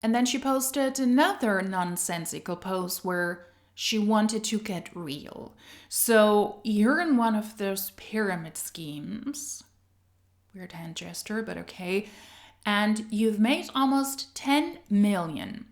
And then she posted another nonsensical post where she wanted to get real. So you're in one of those pyramid schemes. Weird hand gesture, but okay. And you've made almost 10 million.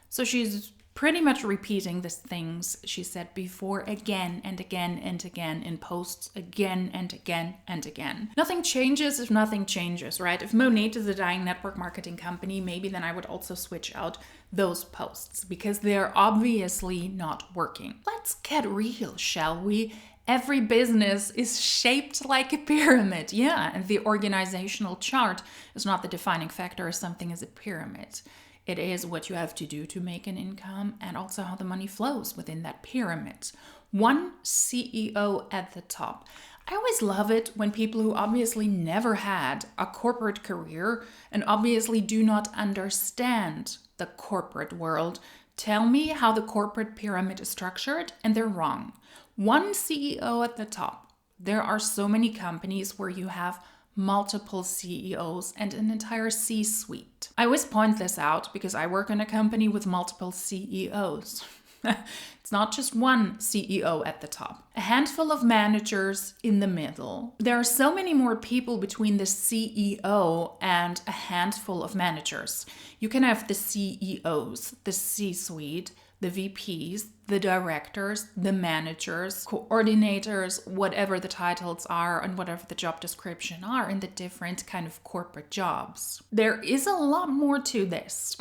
So she's pretty much repeating the things she said before again and again and again in posts again and again and again. Nothing changes if nothing changes, right? If Monat is a dying network marketing company, maybe then I would also switch out those posts because they're obviously not working. Let's get real, shall we? Every business is shaped like a pyramid. Yeah, and the organizational chart is not the defining factor if something is a pyramid. It is what you have to do to make an income and also how the money flows within that pyramid. One CEO at the top. I always love it when people who obviously never had a corporate career and obviously do not understand the corporate world tell me how the corporate pyramid is structured, and they're wrong. One CEO at the top. There are so many companies where you have multiple CEOs and an entire C-suite. I always point this out because I work in a company with multiple CEOs. It's not just one CEO at the top. A handful of managers in the middle. There are so many more people between the CEO and a handful of managers. You can have the CEOs, the C-suite, the VPs, the directors, the managers, coordinators, whatever the titles are and whatever the job description are in the different kind of corporate jobs. There is a lot more to this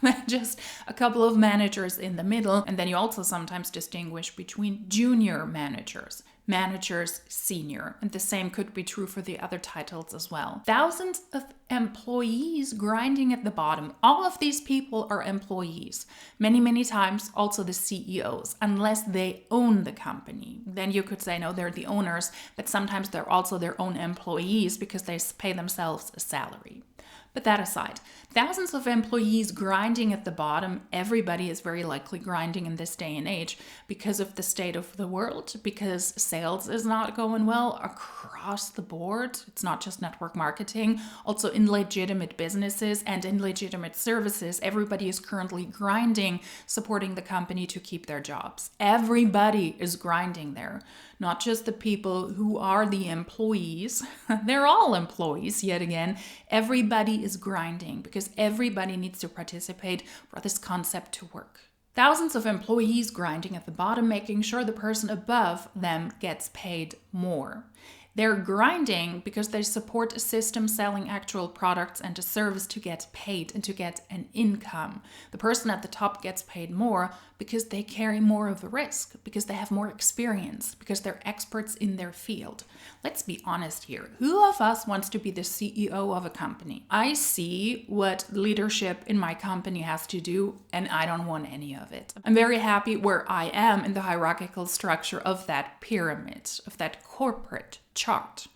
than just a couple of managers in the middle. And then you also sometimes distinguish between junior managers, senior, and the same could be true for the other titles as well. Thousands of employees grinding at the bottom. All of these people are employees. Many times also the CEOs, unless they own the company. Then you could say, no, they're the owners, but sometimes they're also their own employees because they pay themselves a salary. But that aside, thousands of employees grinding at the bottom. Everybody is very likely grinding in this day and age because of the state of the world, because sales is not going well across the board. It's not just network marketing. Also in legitimate businesses and in legitimate services, everybody is currently grinding, supporting the company to keep their jobs. Everybody is grinding there. Not just the people who are the employees. They're all employees, yet again. Everybody is grinding because everybody needs to participate for this concept to work. Thousands of employees grinding at the bottom, making sure the person above them gets paid more. They're grinding because they support a system selling actual products and a service to get paid and to get an income. The person at the top gets paid more because they carry more of a risk, because they have more experience, because they're experts in their field. Let's be honest here. Who of us wants to be the CEO of a company? I see what leadership in my company has to do, and I don't want any of it. I'm very happy where I am in the hierarchical structure of that pyramid, of that corporate chart.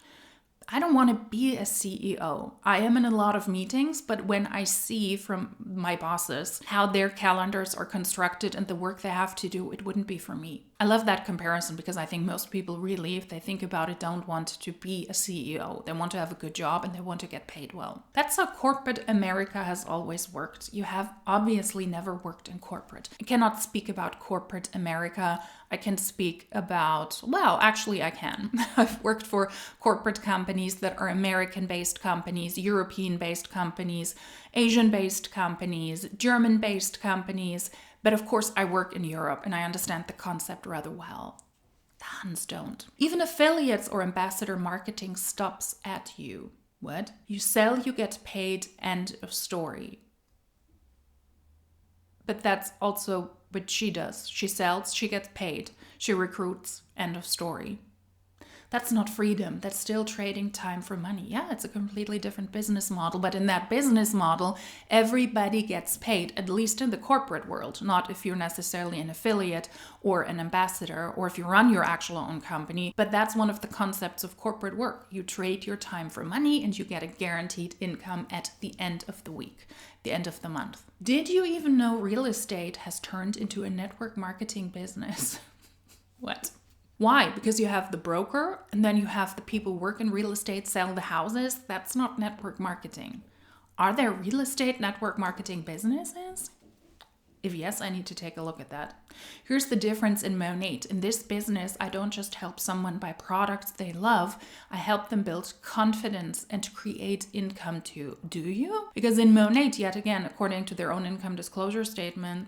I don't want to be a CEO. I am in a lot of meetings, but when I see from my bosses how their calendars are constructed and the work they have to do, it wouldn't be for me. I love that comparison because I think most people really, if they think about it, don't want to be a CEO. They want to have a good job and they want to get paid well. That's how corporate America has always worked. You have obviously never worked in corporate. I cannot speak about corporate America. I can speak about, well, actually I can. I've worked for corporate companies that are American-based companies, European-based companies, Asian-based companies, German-based companies. But of course, I work in Europe and I understand the concept rather well. The Huns don't. Even affiliates or ambassador marketing stops at you. What? You sell, you get paid, end of story. But that's also what she does. She sells, she gets paid, she recruits, end of story. That's not freedom. That's still trading time for money. Yeah, it's a completely different business model. But in that business model, everybody gets paid, at least in the corporate world. Not if you're necessarily an affiliate or an ambassador or if you run your actual own company. But that's one of the concepts of corporate work. You trade your time for money and you get a guaranteed income at the end of the week, the end of the month. Did you even know real estate has turned into a network marketing business? What? Why? Because you have the broker and then you have the people who work in real estate, sell the houses. That's not network marketing. Are there real estate network marketing businesses? If yes, I need to take a look at that. Here's the difference in Monate. In this business, I don't just help someone buy products they love, I help them build confidence and create income too. Do you? Because in Monate, yet again, according to their own income disclosure statement,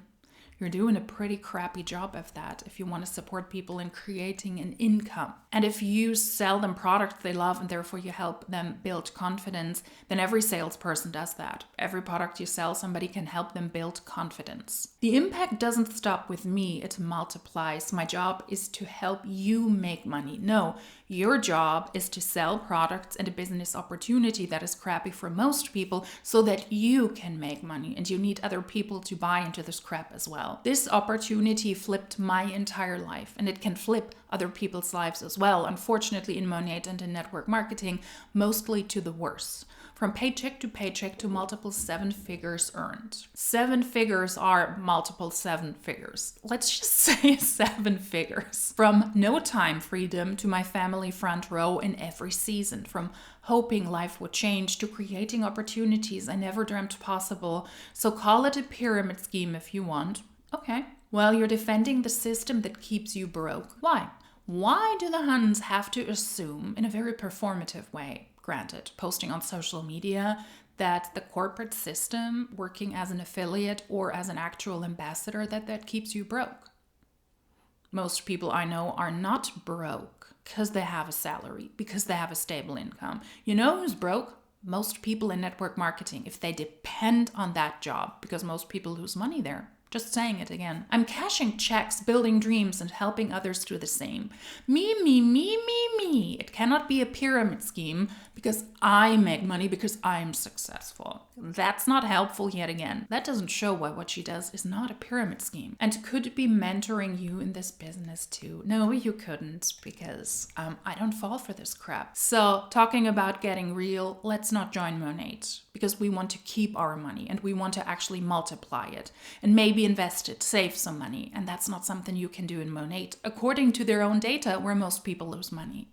you're doing a pretty crappy job of that if you want to support people in creating an income. And if you sell them products they love and therefore you help them build confidence, then every salesperson does that. Every product you sell, somebody can help them build confidence. The impact doesn't stop with me, it multiplies. My job is to help you make money. No, your job is to sell products and a business opportunity that is crappy for most people so that you can make money, and you need other people to buy into this crap as well. This opportunity flipped my entire life, and it can flip other people's lives as well. Unfortunately, in Monate and in network marketing, mostly to the worse. From paycheck to multiple 7 figures earned. 7 figures are multiple 7 figures. Let's just say 7 figures. From no time freedom to my family front row in every season. From hoping life would change to creating opportunities I never dreamt possible. So call it a pyramid scheme if you want. Okay. Well, you're defending the system that keeps you broke. Why? Why do the Huns have to assume, in a very performative way, granted, posting on social media, that the corporate system, working as an affiliate or as an actual ambassador, that keeps you broke? Most people I know are not broke because they have a salary, because they have a stable income. You know who's broke? Most people in network marketing, if they depend on that job, because most people lose money there. Just saying it again. I'm cashing checks, building dreams, and helping others do the same. Me. It cannot be a pyramid scheme because I make money because I'm successful. That's not helpful yet again. That doesn't show why what she does is not a pyramid scheme. And could it be mentoring you in this business too? No, you couldn't, because I don't fall for this crap. So talking about getting real, let's not join Monate, because we want to keep our money and we want to actually multiply it and maybe invest it, save some money. And that's not something you can do in Monate, according to their own data, where most people lose money.